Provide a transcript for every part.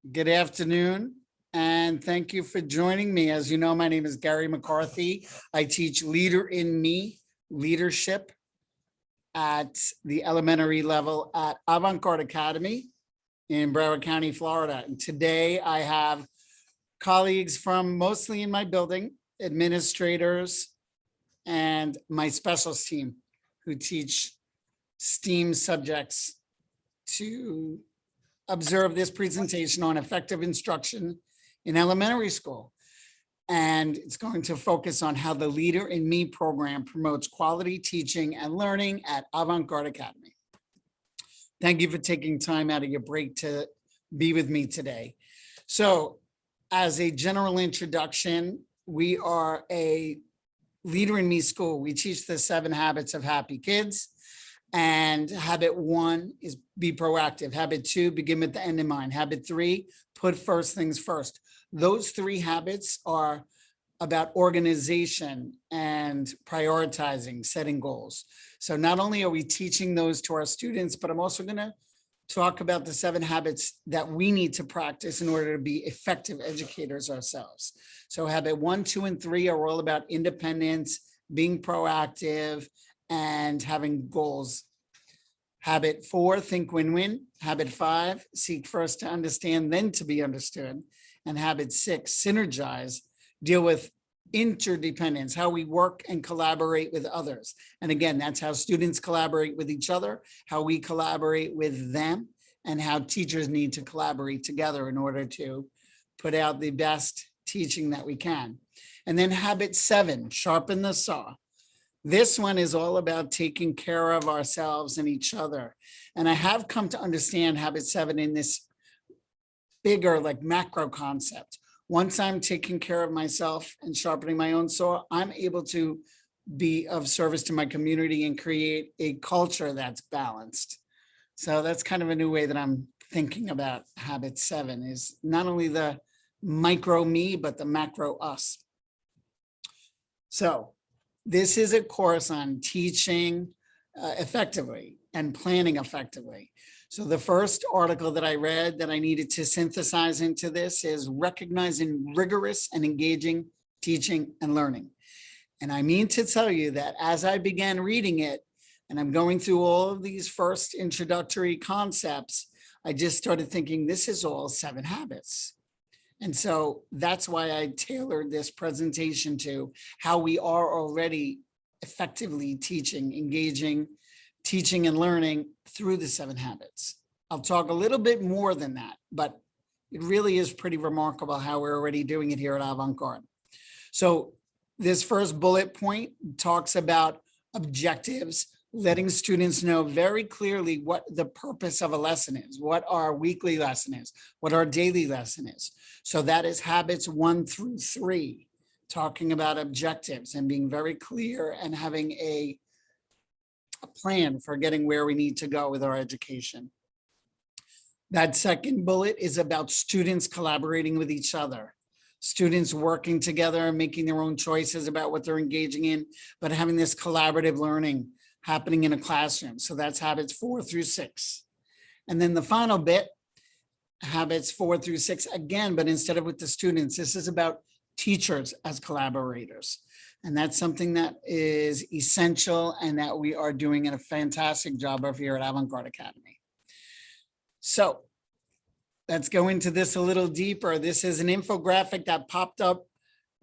Good afternoon, and thank you for joining me. As you know, my name is Gary McCarthy. I teach Leader in Me leadership at the elementary level at Avant-Garde Academy in Broward County, Florida. And today I have colleagues from mostly in my building, administrators, and my specials team who teach STEAM subjects to observe this presentation on effective instruction in elementary school. And it's going to focus on how the Leader in Me program promotes quality teaching and learning at Avant-Garde Academy. Thank you for taking time out of your break to be with me today. So as a general introduction, we are a Leader in Me school. We teach the 7 habits of happy kids. And habit 1 is be proactive. Habit 2, begin with the end in mind. Habit 3, put first things first. Those 3 habits are about organization and prioritizing, setting goals. So not only are we teaching those to our students, but I'm also going to talk about the 7 habits that we need to practice in order to be effective educators ourselves. So habit 1, 2, and 3 are all about independence, being proactive, and having goals. Habit 4, think win-win. Habit 5, seek first to understand, then to be understood. And habit 6, synergize, deal with interdependence, how we work and collaborate with others. And again, that's how students collaborate with each other, how we collaborate with them, and how teachers need to collaborate together in order to put out the best teaching that we can. And then habit 7, sharpen the saw. This one is all about taking care of ourselves and each other. And I have come to understand habit 7 in this bigger, like macro concept. Once I'm taking care of myself and sharpening my own saw, I'm able to be of service to my community and create a culture that's balanced. So that's kind of a new way that I'm thinking about habit 7, is not only the micro me, but the macro us. So this is a course on teaching effectively and planning effectively. So the first article that I read that I needed to synthesize into this is recognizing rigorous and engaging teaching and learning. And I mean to tell you that as I began reading it, and I'm going through all of these first introductory concepts, I just started thinking this is all 7 habits. And so that's why I tailored this presentation to how we are already effectively teaching, engaging, teaching and learning through the 7 habits. I'll talk a little bit more than that, but it really is pretty remarkable how we're already doing it here at Avant-Garde. So this first bullet point talks about objectives, letting students know very clearly what the purpose of a lesson is, what our weekly lesson is, what our daily lesson is. So that is habits 1 through 3, talking about objectives and being very clear and having a plan for getting where we need to go with our education. That second bullet is about students collaborating with each other, students working together and making their own choices about what they're engaging in, but having this collaborative learning happening in a classroom. So that's habits 4 through 6. And then the final bit, habits 4 through 6 again, but instead of with the students, this is about teachers as collaborators. And that's something that is essential and that we are doing a fantastic job of here at Avant-Garde Academy. So let's go into this a little deeper. This is an infographic that popped up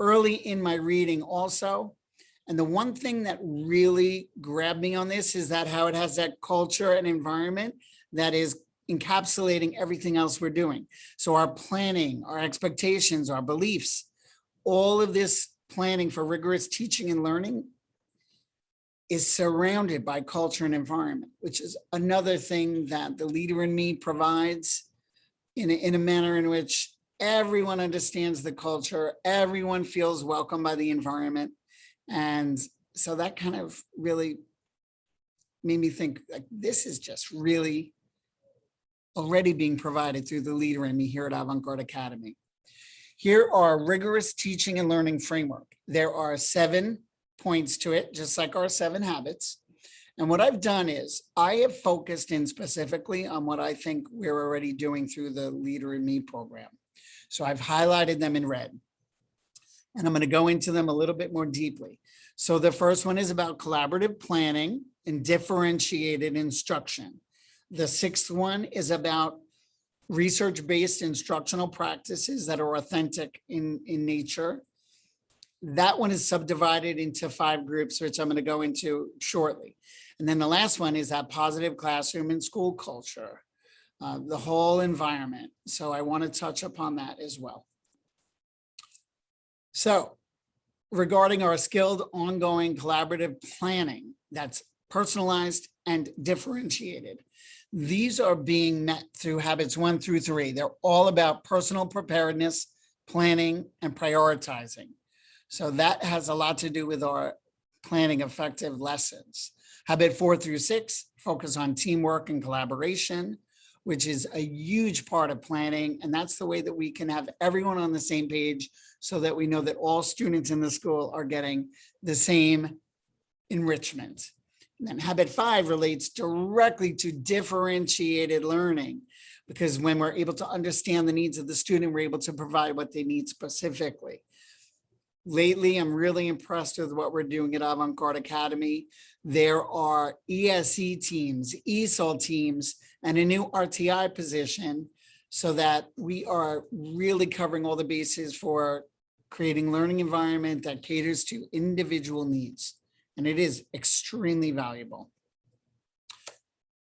early in my reading also. And the one thing that really grabbed me on this is that how it has that culture and environment that is encapsulating everything else we're doing. So our planning, our expectations, our beliefs, all of this planning for rigorous teaching and learning is surrounded by culture and environment, which is another thing that the Leader in Me provides in a manner in which everyone understands the culture, everyone feels welcome by the environment. And so that kind of really made me think, like, this is just really already being provided through the Leader in Me here at Avant-Garde Academy. Here are rigorous teaching and learning framework. There are 7 points to it, just like our 7 habits. And what I've done is I have focused in specifically on what I think we're already doing through the Leader in Me program. So I've highlighted them in red, and I'm going to go into them a little bit more deeply. So the first one is about collaborative planning and differentiated instruction. The sixth one is about research-based instructional practices that are authentic in nature. That one is subdivided into 5 groups, which I'm going to go into shortly. And then the last one is that positive classroom and school culture, the whole environment. So I want to touch upon that as well. So regarding our skilled ongoing collaborative planning, that's personalized and differentiated. These are being met through habits 1 through 3. They're all about personal preparedness, planning, and prioritizing. So that has a lot to do with our planning effective lessons. Habit 4 through 6, focus on teamwork and collaboration, which is a huge part of planning. And that's the way that we can have everyone on the same page so that we know that all students in the school are getting the same enrichment. And then habit 5 relates directly to differentiated learning, because when we're able to understand the needs of the student, we're able to provide what they need specifically. Lately, I'm really impressed with what we're doing at Avant-Garde Academy. There are ESE teams, ESOL teams, and a new RTI position so that we are really covering all the bases for creating learning environment that caters to individual needs. And it is extremely valuable.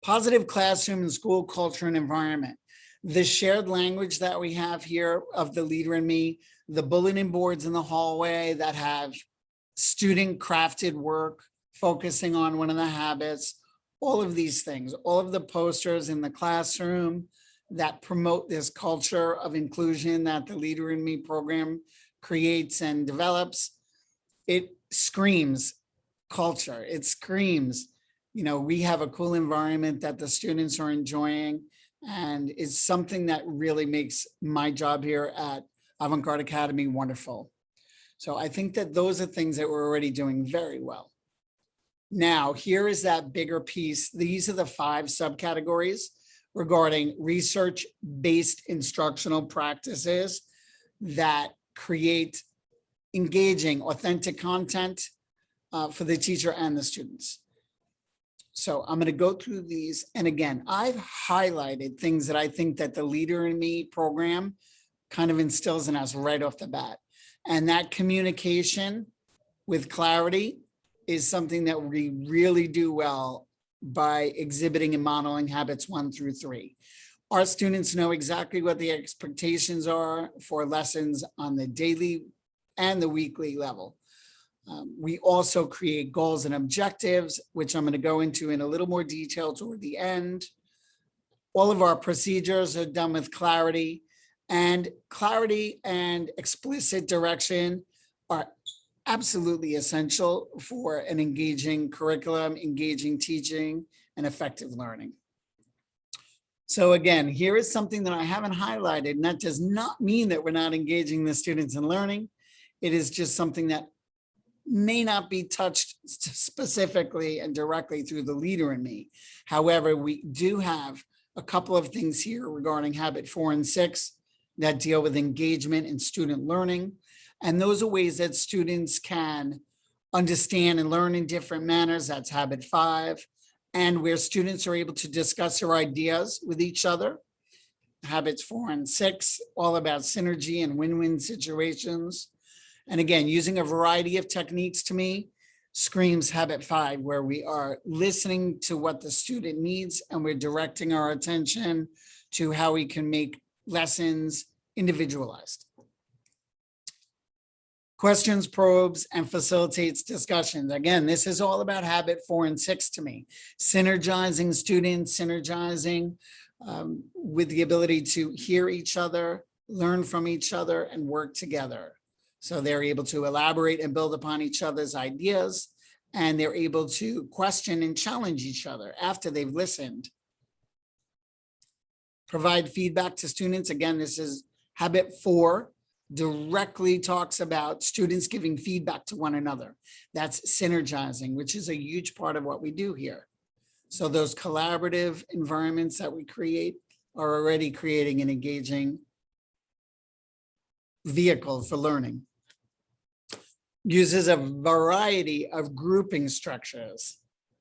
Positive classroom and school culture and environment. The shared language that we have here of the Leader in Me, the bulletin boards in the hallway that have student crafted work, focusing on one of the habits, all of these things, all of the posters in the classroom that promote this culture of inclusion that the Leader in Me program creates and develops. It screams culture. It screams, we have a cool environment that the students are enjoying, and it's something that really makes my job here at Avant-Garde Academy wonderful. So I think that those are things that we're already doing very well. Now, here is that bigger piece. These are the 5 subcategories regarding research-based instructional practices that create engaging, authentic content for the teacher and the students. So I'm going to go through these. And again, I've highlighted things that I think that the Leader in Me program kind of instills in us right off the bat. And that communication with clarity is something that we really do well by exhibiting and modeling habits 1 through 3. Our students know exactly what the expectations are for lessons on the daily and the weekly level. We also create goals and objectives, which I'm going to go into in a little more detail toward the end. All of our procedures are done with clarity, and explicit direction are absolutely essential for an engaging curriculum, engaging teaching, and effective learning. So again, here is something that I haven't highlighted, and that does not mean that we're not engaging the students in learning. It is just something that may not be touched specifically and directly through the Leader in Me. However, we do have a couple of things here regarding habit 4 and 6 that deal with engagement and student learning. And those are ways that students can understand and learn in different manners. That's habit 5. And where students are able to discuss their ideas with each other. Habits 4 and 6, all about synergy and win-win situations. And again, using a variety of techniques, to me screams habit 5, where we are listening to what the student needs and we're directing our attention to how we can make lessons individualized. Questions, probes, and facilitates discussions. Again, this is all about habit 4 and 6 to me. Synergizing students, synergizing with the ability to hear each other, learn from each other, and work together. So they're able to elaborate and build upon each other's ideas, and they're able to question and challenge each other after they've listened. Provide feedback to students. Again, this is habit 4. directly talks about students giving feedback to one another. That's synergizing, which is a huge part of what we do here. So those collaborative environments that we create are already creating an engaging vehicle for learning. Uses a variety of grouping structures.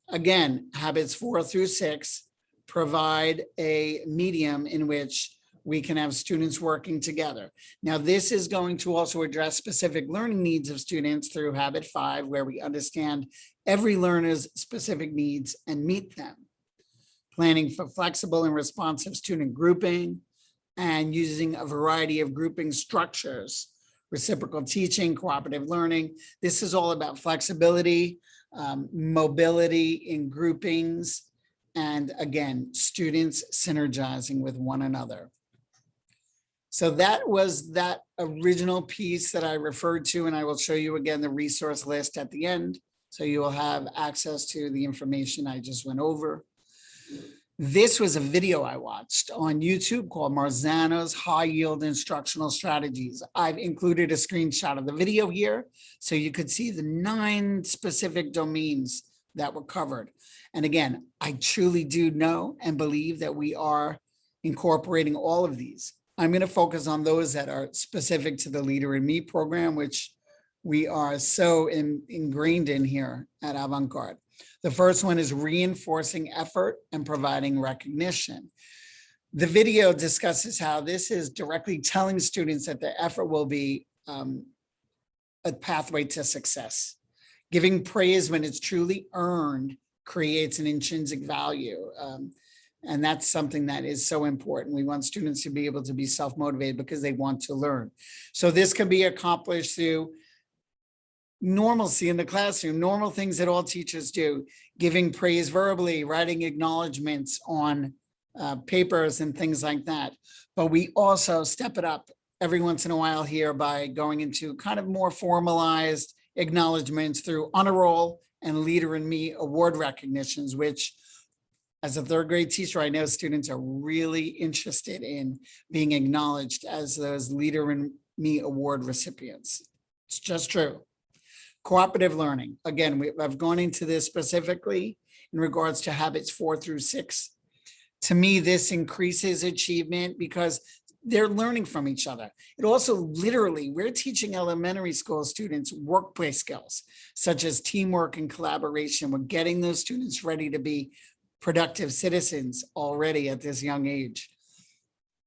Again, habits 4 through 6 provide a medium in which we can have students working together. Now, this is going to also address specific learning needs of students through habit 5, where we understand every learner's specific needs and meet them. Planning for flexible and responsive student grouping and using a variety of grouping structures, reciprocal teaching, cooperative learning. This is all about flexibility, mobility in groupings, and again, students synergizing with one another. So that was that original piece that I referred to, and I will show you again the resource list at the end, so you will have access to the information I just went over. This was a video I watched on YouTube called Marzano's High Yield Instructional Strategies. I've included a screenshot of the video here so you could see the 9 specific domains that were covered. And again, I truly do know and believe that we are incorporating all of these. I'm going to focus on those that are specific to the Leader in Me program, which we are so ingrained in here at Avant-Garde. The first one is reinforcing effort and providing recognition. The video discusses how this is directly telling students that the effort will be a pathway to success. Giving praise when it's truly earned creates an intrinsic value. And that's something that is so important. We want students to be able to be self-motivated because they want to learn. So this can be accomplished through normalcy in the classroom, normal things that all teachers do, giving praise verbally, writing acknowledgements on papers and things like that. But we also step it up every once in a while here by going into kind of more formalized acknowledgements through honor roll and Leader in Me award recognitions, which as a 3rd grade teacher, I know students are really interested in being acknowledged as those Leader in Me award recipients. It's just true. Cooperative learning. Again, I've gone into this specifically in regards to habits 4 through 6. To me, this increases achievement because they're learning from each other. It also literally, we're teaching elementary school students workplace skills, such as teamwork and collaboration. We're getting those students ready to be productive citizens already at this young age.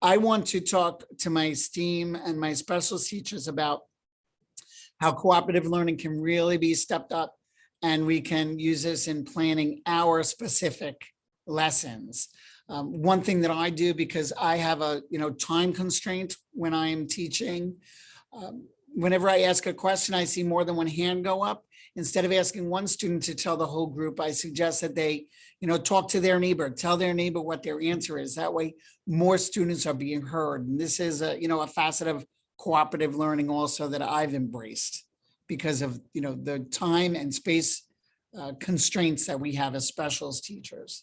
I want to talk to my STEAM and my special teachers about how cooperative learning can really be stepped up, and we can use this in planning our specific lessons. One thing that I do, because I have a time constraint when I'm teaching, whenever I ask a question, I see more than one hand go up. Instead of asking one student to tell the whole group, I suggest that they talk to their neighbor, tell their neighbor what their answer is. That way, more students are being heard. And this is a facet of cooperative learning also that I've embraced because of the time and space constraints that we have as specials teachers.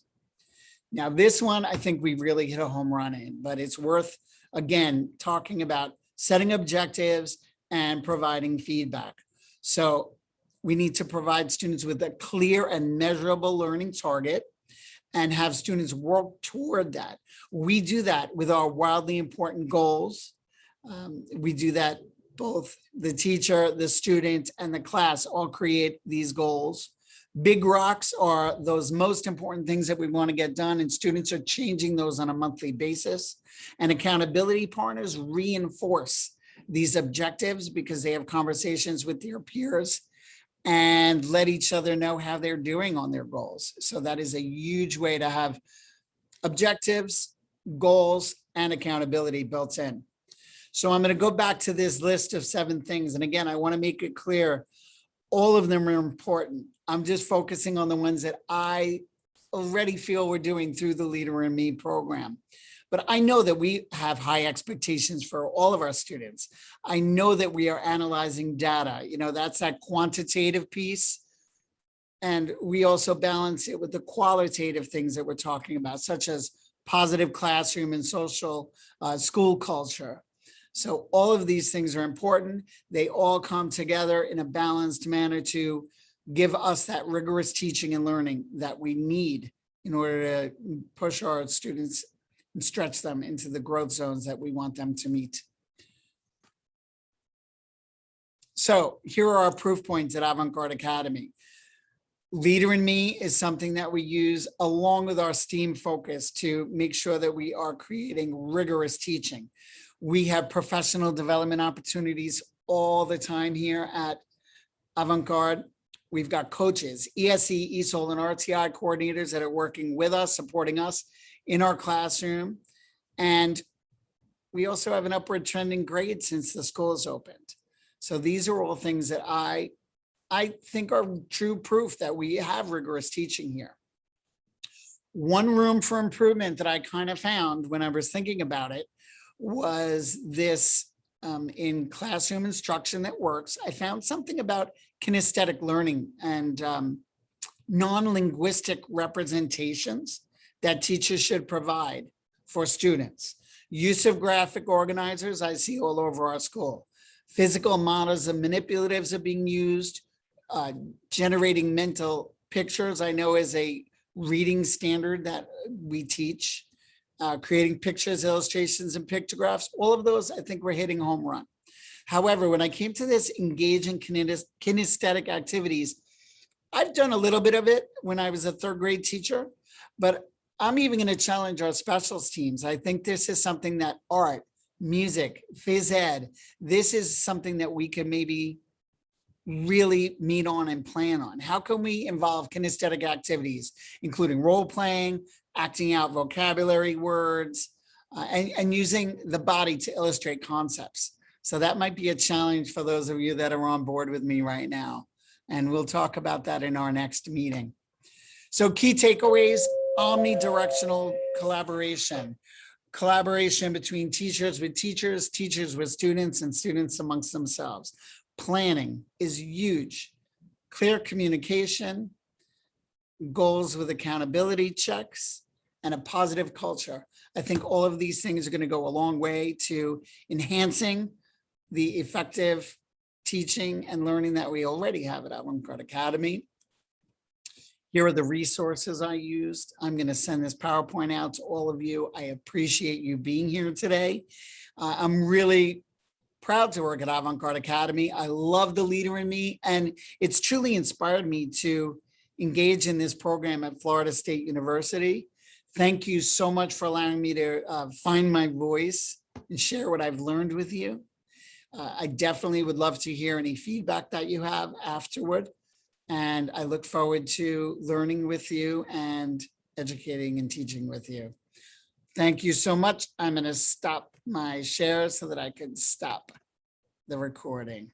Now, this one, I think we really hit a home run in, but it's worth, again, talking about setting objectives and providing feedback. So we need to provide students with a clear and measurable learning target and have students work toward that. We do that with our wildly important goals. We do that, both the teacher, the student, and the class all create these goals. Big rocks are those most important things that we want to get done, and students are changing those on a monthly basis. And accountability partners reinforce these objectives because they have conversations with their peers and let each other know how they're doing on their goals. So that is a huge way to have objectives, goals, and accountability built in. So I'm going to go back to this list of 7 things. And again, I want to make it clear, all of them are important. I'm just focusing on the ones that I already feel we're doing through the Leader in Me program. But I know that we have high expectations for all of our students. I know that we are analyzing data. That's that quantitative piece. And we also balance it with the qualitative things that we're talking about, such as positive classroom and social school culture. So all of these things are important. They all come together in a balanced manner to give us that rigorous teaching and learning that we need in order to push our students and stretch them into the growth zones that we want them to meet. So here are our proof points at Avant-Garde Academy. Leader in Me is something that we use along with our STEAM focus to make sure that we are creating rigorous teaching. We have professional development opportunities all the time here at Avant-Garde. We've got coaches, ESE, ESOL, and RTI coordinators that are working with us, supporting us in our classroom. And we also have an upward trending grade since the school has opened. So these are all things that I think are true proof that we have rigorous teaching here. One room for improvement that I kind of found when I was thinking about it was this in classroom instruction that works. I found something about kinesthetic learning and non-linguistic representations that teachers should provide for students. Use of graphic organizers, I see all over our school. Physical models and manipulatives are being used. Generating mental pictures, I know, is a reading standard that we teach. Creating pictures, illustrations, and pictographs, all of those, I think we're hitting a home run. However, when I came to this engaging kinesthetic activities, I've done a little bit of it when I was a third grade teacher, but I'm even going to challenge our specials teams. I think this is something that art, music, phys ed, this is something that we can maybe really meet on and plan on. How can we involve kinesthetic activities, including role playing, acting out vocabulary words, and using the body to illustrate concepts? So that might be a challenge for those of you that are on board with me right now. And we'll talk about that in our next meeting. So key takeaways: omnidirectional collaboration. Collaboration between teachers with teachers, teachers with students, and students amongst themselves. Planning is huge. Clear communication, goals with accountability checks, and a positive culture. I think all of these things are going to go a long way to enhancing the effective teaching and learning that we already have at Avant-Garde Academy. Here are the resources I used. I'm going to send this PowerPoint out to all of you. I appreciate you being here today. I'm really proud to work at Avant-Garde Academy. I love the Leader in Me, and it's truly inspired me to engage in this program at Florida State University. Thank you so much for allowing me to find my voice and share what I've learned with you. I definitely would love to hear any feedback that you have afterward. And I look forward to learning with you and educating and teaching with you. Thank you so much. I'm going to stop my share so that I can stop the recording.